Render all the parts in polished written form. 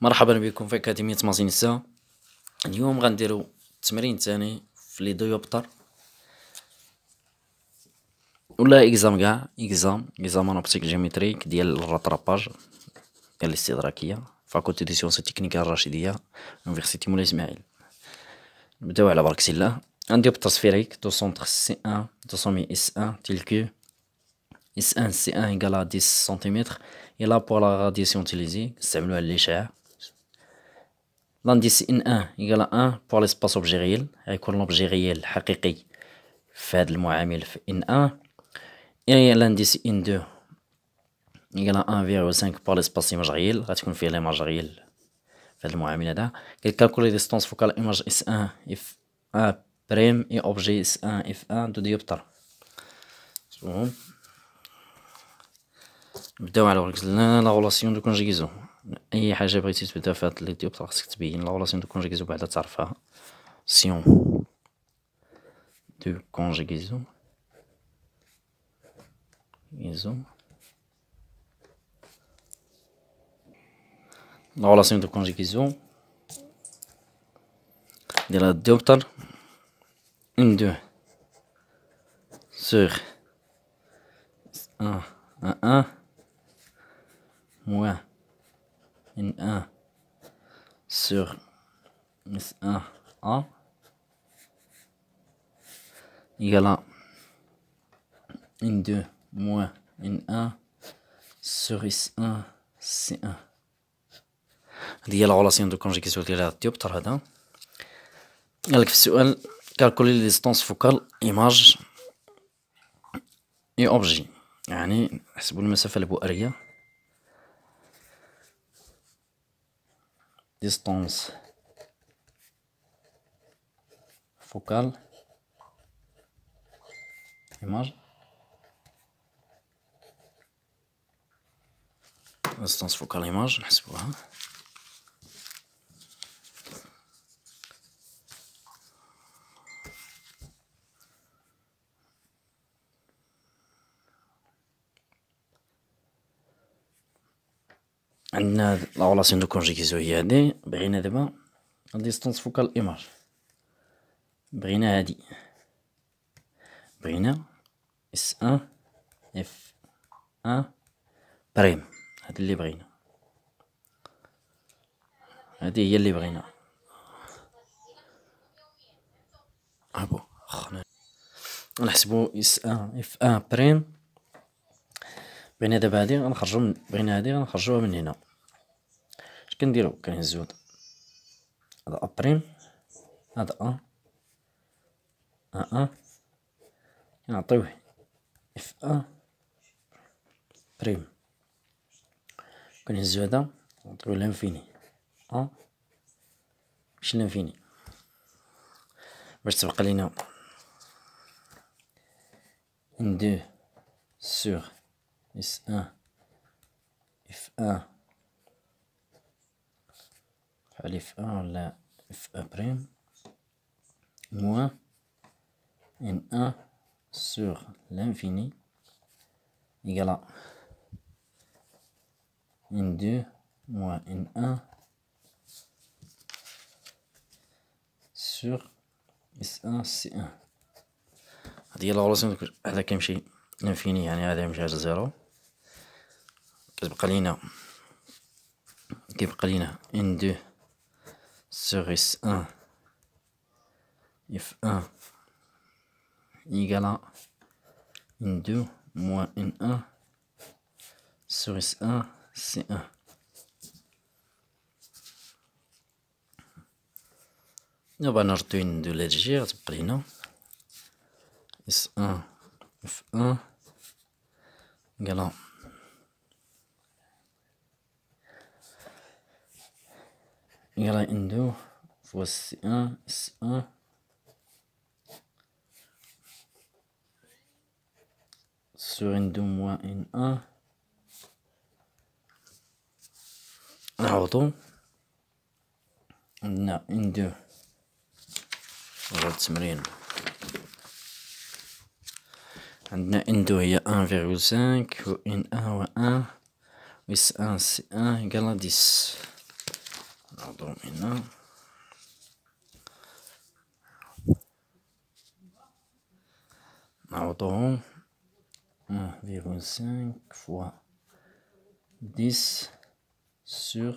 مرحبا بكم في أكاديمية مازينسا. اليوم غنديرو التمرين الثاني في لي ديوبتر ولا اكزام كاع اكزامان اوبتيك جيومتريك ديال الراتراباج ديال الاستدراكية فاكولتي دي سيونس تكنيكال الرشيدية يونيفرسيتي مولاي اسماعيل. نبداو على بركة الله. Un dioptre sphérique de centre C1 200 S1 tel que S1 C1 égale à 10 cm et là pour la radiation utilisée نستعملوها للإشعاع. l'indice N1 égale à 1 pour l'espace objet réel غيكون l'objet réel حقيقي في هاد المعامل في N1 et l'indice N2 égale à 1,5 pour l'espace image réel غتكون فيه l'image réel في هاد المعامل هذا. calculer distance focale image S1 F1 prime et objet S1 F1 de dioptre. نبداو على ورقة لا غولاسيون دو كونجيغيزون. اي حاجه بغيتي تبدا في هاد لي ديوبتر خاصك تبين لا غولاسيون دو كونجيغيزون بعدا تعرفها. سيون دو كونجيغيزون la relation de conjugaison de la dioptre N2 sur 1 à 1 moins N1 sur S1A égale à N2 moins N1 sur S1 C1. هذه هي لا غولاسيون دو كونجيغيزون ديال هاد الديوبتر هذا. قالك في السؤال كالكولي لي ديستونس فوكال ايماج اي اوبجي، يعني نحسبو المسافة البؤرية ديستونس فوكال ايماج ديستونس فوكال ايماج نحسبوها. عندنا لا غولاسيون دو كونجيغيزون هي هادي. بغينا دابا ديستونس فوكال ايماج، بغينا هادي، بغينا اس ان اف ان بريم، هادي اللي بغينا، هادي هي اللي بغينا. ابو خنا نحسبو اس ان اف ان بريم. بغينا دابا هادي غنخرجو من، بغينا هادي غنخرجوها من هنا. اش كنديرو؟ كنهزو هذا ا بريم، هذا ا كنعطيوه اف ا بريم، كنهزو هذا نعطيوه لانفيني ماشي لانفيني باش تبقى لينا N2 sur S1 F1 بحال F1 ولا F1 بريم moins N1 sur l'infini égale à N2 moins N1 sur S1 C1. هادي هي لا غولاسيون. هذا كيمشي لانفيني يعني هذا يمشي على زيرو، كتبقى لينا N2 sur S1 F1 égale à N2 moins N1 sur S1 C1. دابا نردو N2 لهاد الجهة غتبقى لينا S1 F1 égale à N2 fois C1 S1 sur N2 moins N1. نعوضو عندنا N2 هذا التمرين، عندنا N2 هي 1,5 و N1 هو 1 و S1 C1 égale à 10. نعوضو هنا. نعوضوهم 1,5 fois 10 sur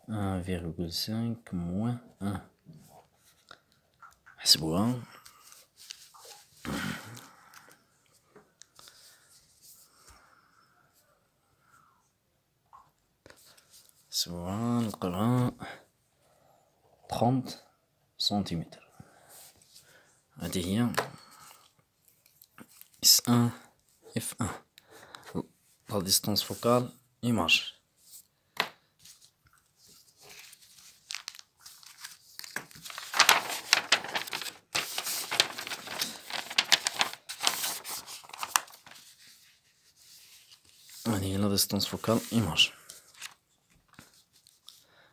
1,5 moins 1. حسبوها. نلقاوها 30 سنتيمتر. هذه هي S1 F1 la distance focale image. هذه هي la distance focale image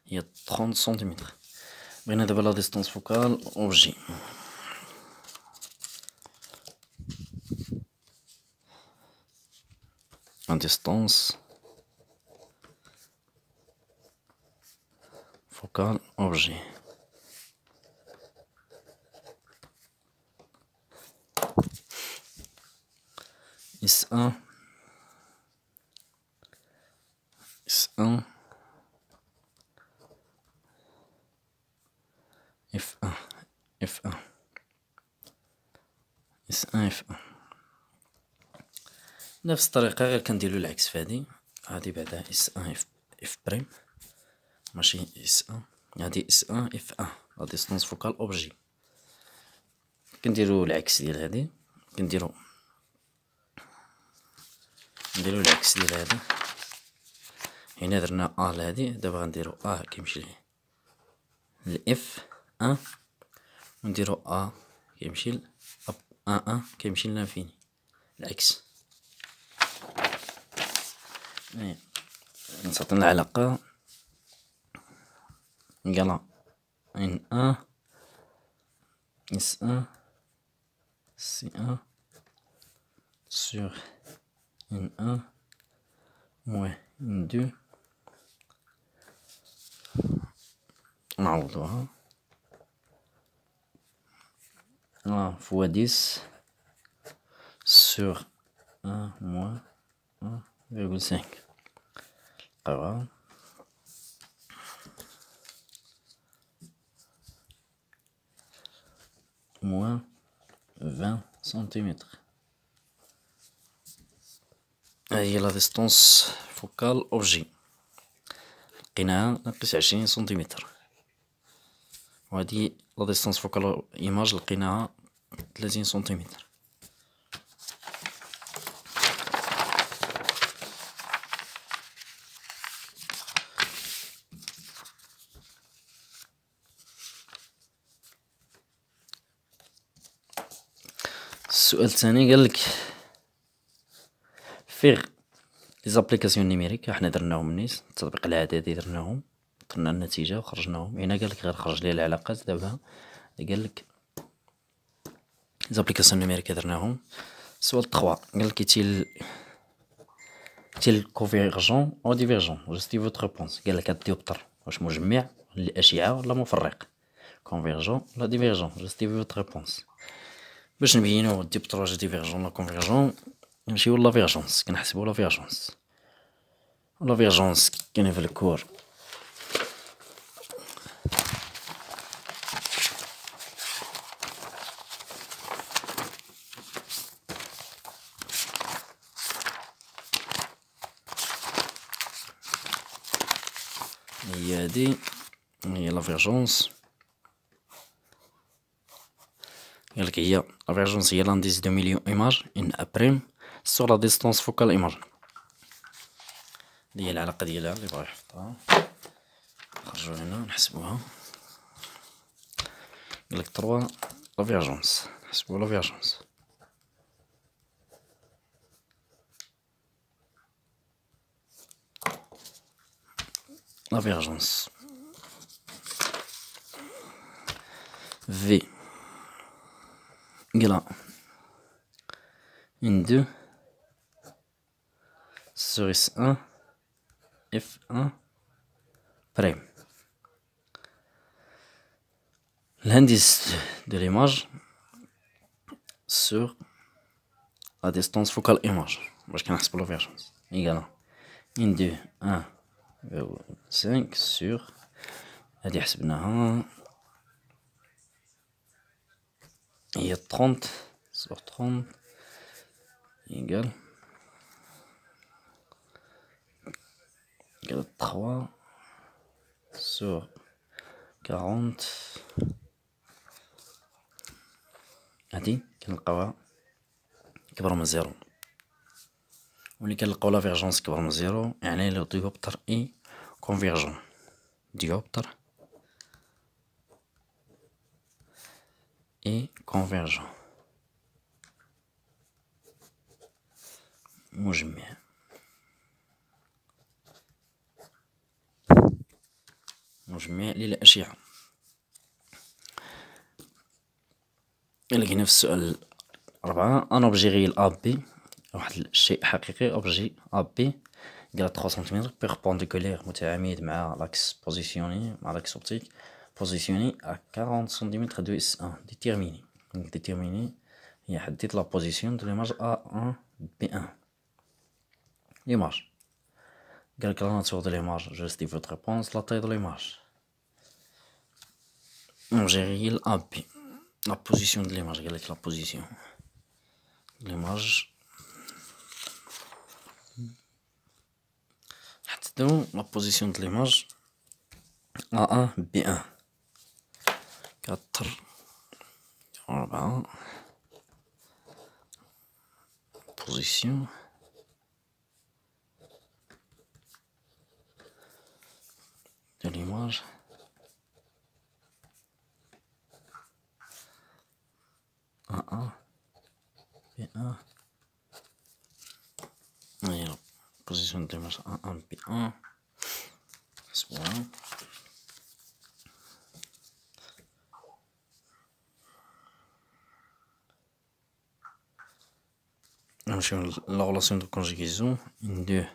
هي 30 سنتيمتر. بغينا دابا la distance focale objet. La distance focale objet. S1 S1 F1 F1 S1 F1. نفس الطريقة غير كنديرو العكس في هادي بعدا S1 F بريم ماشي S1. هادي S1 F1 لا ديستونس فوكال اوبجي. كنديرو العكس ديال هادي. نديرو العكس ديال هادي. هنا درنا ا لهادي. دابا غنديرو ا كيمشي لإف 1 ونديرو ا كيمشي ل ا كيمشي لانفيني العكس. نعطينا العلاقة نقلا ان 1 اس 1 سي 1 sur n 1 moins n 2. نعوضوها 1 fois 10 sur 1 moins 1,5. نلقاوها moins 20 سنتيمتر. هاهي لا ديستونس فوكال اوبجي. لقيناها ناقص 20 سنتيمتر. وهادي لا ديستونس فوكال ايماج لقيناها 30 سنتيمتر. السؤال الثاني قالك فيغ لي زابليكاسيون نيميريك. حنا درناهم نيس التطبيق العددي درناهم درنا النتيجة وخرجناهم. هنا قالك غير خرج لي العلاقات. دابا قالك زابليكاسيون نيميريك درناهم. السؤال 3 قالك تيل كونفيرجون او ديفيرجون جوستي فوت ريبونس. قالك هاد الديوبتر واش مجمع للأشعة ولا مفرق. كونفيرجون ولا ديفيرجون جوستي فوت ريبونس. باش نبينو الديوبتر واش ديفيرجون ولا كونفيرجون نمشيو لا فيرجونس. كنحسبو لا فيرجونس. لا فيرجونس كاينه في الكور هي هادي. هي لا فيرجونس. قالك هي لا فيرجونس هي لانديس دو مليون ايماج ان ابريم سور لا ديستونس فوكال ايماج. هي العلاقة ديالها اللي بغا يحطها. نخرجو هنا نحسبوها. قالك 3 لا فيرجونس. نحسبو لا فيرجونس. لا فيرجونس في قلا ان 2 sur S1 F1 بريم. l'indice de l'image sur la distance focale image باش كنحسب الفيرجونس égal 1 2 1,5 sur هادي حسبناها هي 30 sur 30 égal 3 sur 40 هادي كنلقاوها كبر من زيرو، ملي كنلقاو لا فيرجونس كبر من زيرو يعني لو ديوبتر اي كونفيرجون. ديوبتر اي كونفيرجون مجمع للأشعة. لقينا في السؤال 4 ان اوبجي ريال ا بي، واحد الشيء حقيقي اوبجي ا بي ديال 3 سنتيمتر بيربونديكولير متعامد مع لاكس بوزيسيوني مع لاكس اوبتيك بوزيسيوني ا 40 سنتيمتر دو اس 1 ديتيرميني. دونك ديتيرميني هي حددت لا بوزيسيون دو ليماج ا 1 بي 1 ليماج. قالك لا ناتور دو ليماج جوستيفي فوت ريبونس لا تاي دو ليماج اوبجي ريال ا بي. لا بوزيسيون دو ليماج قالك لا بوزيسيون ليماج نحددو لا بوزيسيون دو ليماج A1 B1 4 4 position de l'image A1 B1 et la position de l'image A1 B1 voilà. La relation de conjugaison 2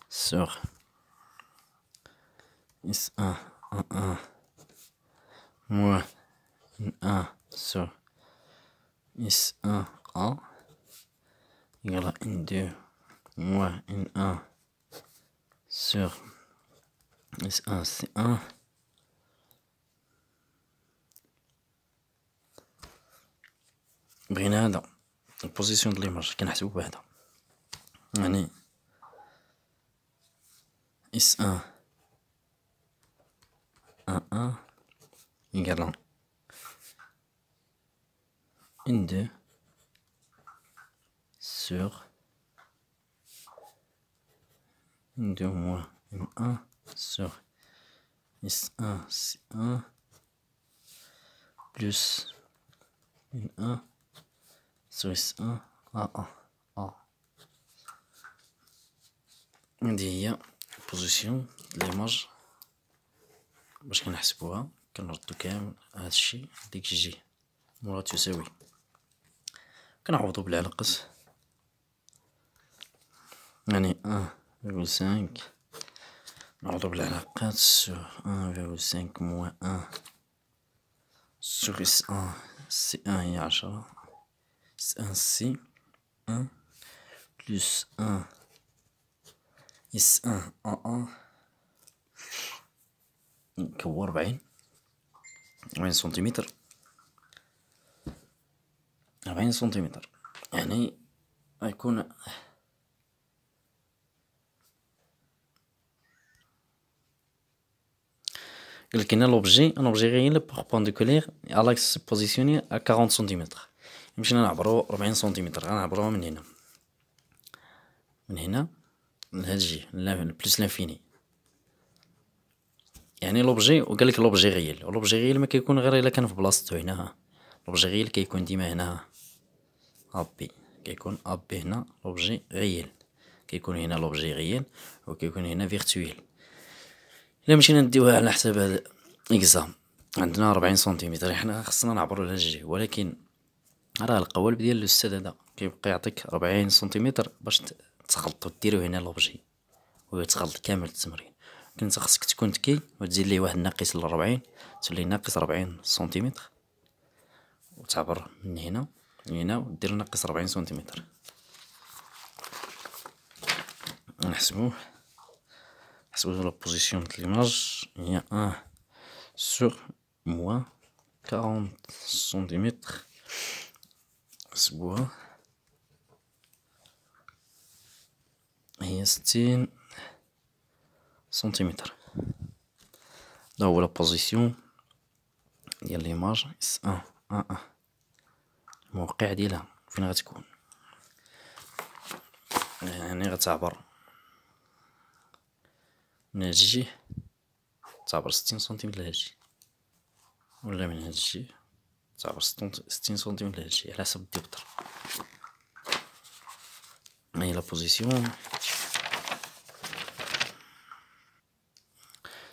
sur S1 A1 moins 1 sur S1 A égale à N2 moins N1 sur S1 C1 بغينا هذا البوزيسيون د ليماج كنحسبو بهذا يعني S1 A1 égale N2 sur N2 moins N1 sur S1 C1 plus N1 sur S1 A1 A. هادي هي البوزيسيون د ليماج باش كنحسبوها كنردو كامل هادشي ديك جي مورا تساوي كنعوضو بالعلقة يعني 1,5 نعوضو بالعلاقات sur 1,5 moins 1 sur S1 C1 هي 10 S1 C1 plus 1 S1 A1 هو 40 سنتيمتر 40 سنتيمتر يعني غيكون قالك هنا لوبجي ان اوبجي ريال بيربونديكولير على لاكس بوزيسيوني ا 40 سنتيمتر. مشينا نعبرو 40 سنتيمتر غنعبروها من هنا لهاد الجي بلوس لانفيني يعني لوبجي. وقالك لوبجي ريال ولوبجي ريال ما كيكون غير الا كان في بلاصتو هنا. لوبجي ريال كيكون ديما هنا ابي كيكون ابي هنا لوبجي ريال كيكون هنا لوبجي ريال وكيكون هنا فيرتويل. الا مشينا نديوها على حساب هذا اكزام عندنا 40 سنتيمتر حنا خصنا نعبرو لهاد الجي ولكن راه القوالب ديال الاستاذ هذا كيبقى يعطيك 40 سنتيمتر باش تخلطو ديرو هنا لوبجي ويتخلط كامل التمرين كنت خصك تكون ذكي وتزيد ليه واحد ناقص ل40 تولي ناقص 40 سنتيمتر، وتعبر من هنا لهنا ودير ناقص 40 سنتيمتر. نحسبو لا بوزيسيون د ليماج هي 1 sur moins 40 سنتيمتر. نحسبوها هي 60 سنتيمتر. هذا هو لا بوزيسيون ديال ليماج اس 1 الموقع ديالها فين غتكون، يعني غتعبر من هاد الجهة تعبر 60 سنتيمتر لهاد الجهة، ولا من هاد الجهة تعبر 60 سنتيمتر لهاد الجهة على حسب الديوبتر. هاهي لا بوزيسيون.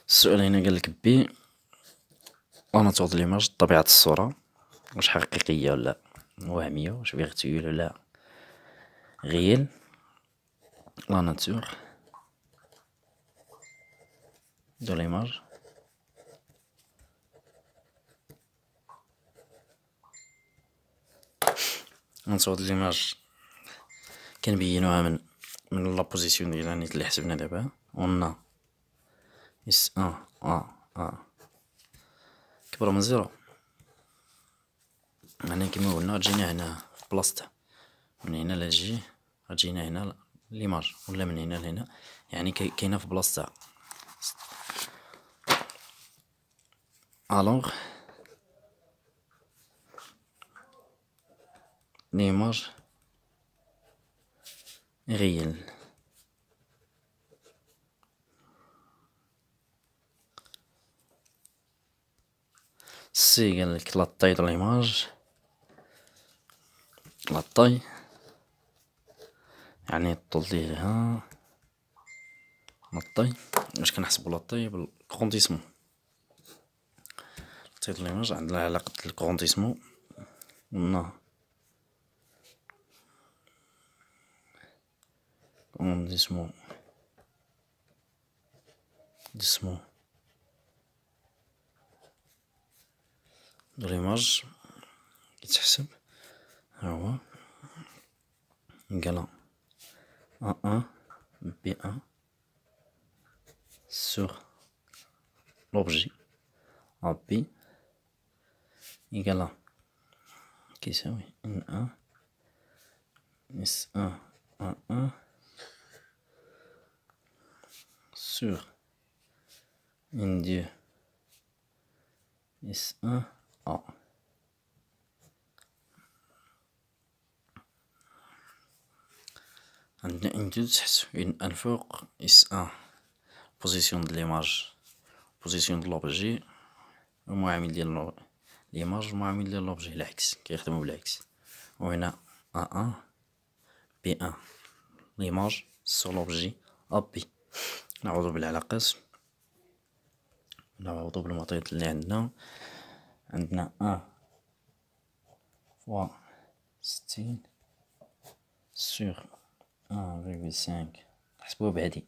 السؤال هنا قالك بي انا تاخد ليماج طبيعة الصورة واش حقيقية ولا وهمية، واش فيرتويل ولا غيال. لا ناتور دو ليماج نصوت ليماج كنبينوها من لا بوزيسيون ديالها نيت اللي حسبنا دابا. قلنا اس 1 كبر من زيرو، يعني كيما قلنا تجينا هنا في بلاصتها، من هنا لهادجي غتجينا هنا ليماج، ولا من هنا لهنا يعني كاينه في بلاصتها. الوغ ليماج ريال سي قالك لا طاي د ليماج، لا طاي يعني الطول ديالها. لا طاي واش كنحسبو لا طاي بالكرونديسمون، طاي د ليماج عندنا علاقة الكرونديسمون. قلنا كرونديسمون دو ليماج كيتحسب ها هو قال A1 B1 sur l'objet AB égale كيساوي N1 S1 A1 sur N2 S1 A. عندنا N2 تحت N1 الفوق S1 بوزيسيون د ليماج بوزيسيون د لوبجي، المعامل ديال ليماج المعامل ديال لوبجي العكس كيخدمو بالعكس. وهنا A1 B1 ليماج سور لوبجي AB. نعوضو بالعلاقات، نعوضو بالمعطيات اللي عندنا 1 فوا 60 سور 1,5 نحسبوها بهادي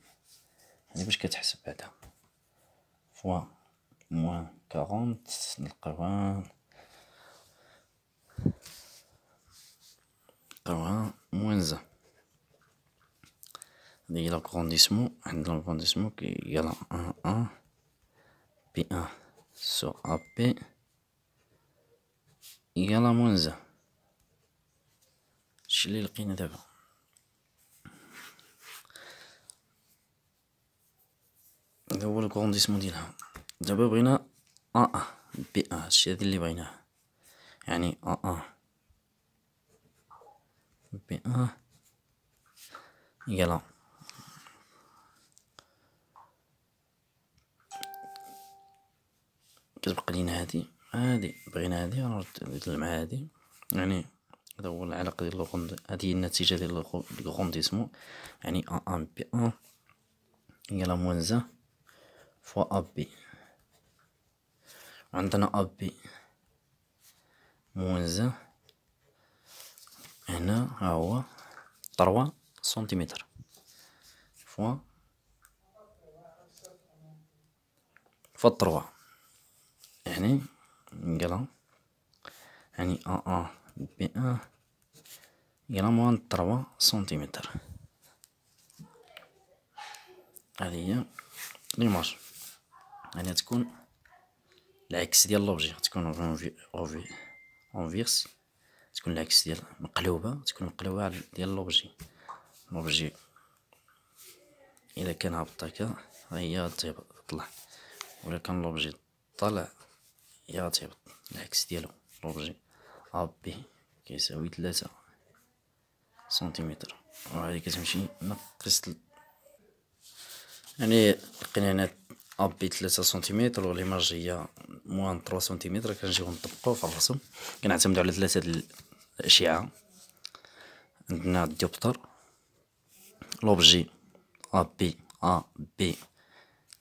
باش كتحسب بعدا فوا موان 40 نلقاوها موان زا. هادي هي لاغرونديسمون. عندنا لاغرونديسمون كيقال 1 B1 سور AB يلا موان زا. هادشي اللي لقينا دابا. هذا هو الكونديسمون ديالها. دابا بغينا A1 B1 هادشي هادي اللي بغيناه، يعني A1 B1 يلا كتبقى لينا هادي بغينا هادي غنرد مع هادي، يعني هذا هو العلاقة ديال هادي هي النتيجة ديال الغونديسمون، يعني A1 B1 يلا موان زا فوا AB. عندنا AB موان زا هنا ها هو 3 سنتيمتر فوا فوا تروا، يعني نقلها يعني بي يقرا موان 3 سنتيمتر. هذه هي ليماج، يعني تكون العكس ديال لوبجي، تكون اونفيرس، تكون العكس ديال مقلوبة، تكون مقلوبة على ديال لوبجي. لوبجي إلا كان هابط هكا هي تطلع، ولا كان لوبجي طالع هي تهبط العكس ديالو. لوبجي بي كيساوي 3 سنتيمتر، وهادي كتمشي نقص يعني القنينات بي 3 سنتيمتر وليماج هي موان 3 سنتيمتر. كنجيو نطبقو في الرسم، كنعتمدو على 3 الأشعة. عندنا الديوبتر، لوبجي بي بي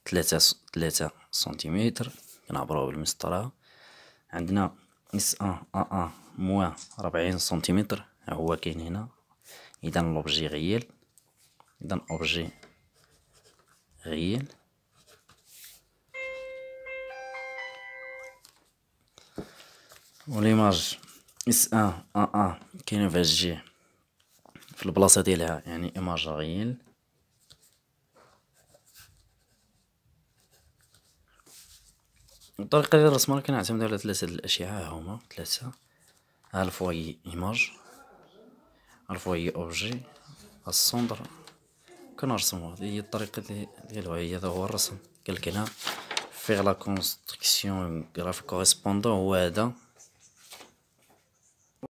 3 سنتيمتر، كنعبروه بالمسطرة. عندنا اس موان 40 سنتيمتر، ها هو كاين هنا. إذا لوبجي غيال، إذا أوبجي غيال. وليماج اس كاينة فهاد الجهة في البلاصة ديالها، يعني إيماج غيال. الطريقة ديال الرسم كنعتمدو على 3 الأشعة، ها هما 3. ها الفوايي إيماج، الفوايي أوبجي، السونتر كنرسمو. هادي هي الطريقة ديالو، هذا هو الرسم. قالك هنا فيغ لا كونستركسيون غراف كوريسبوندون هو هذا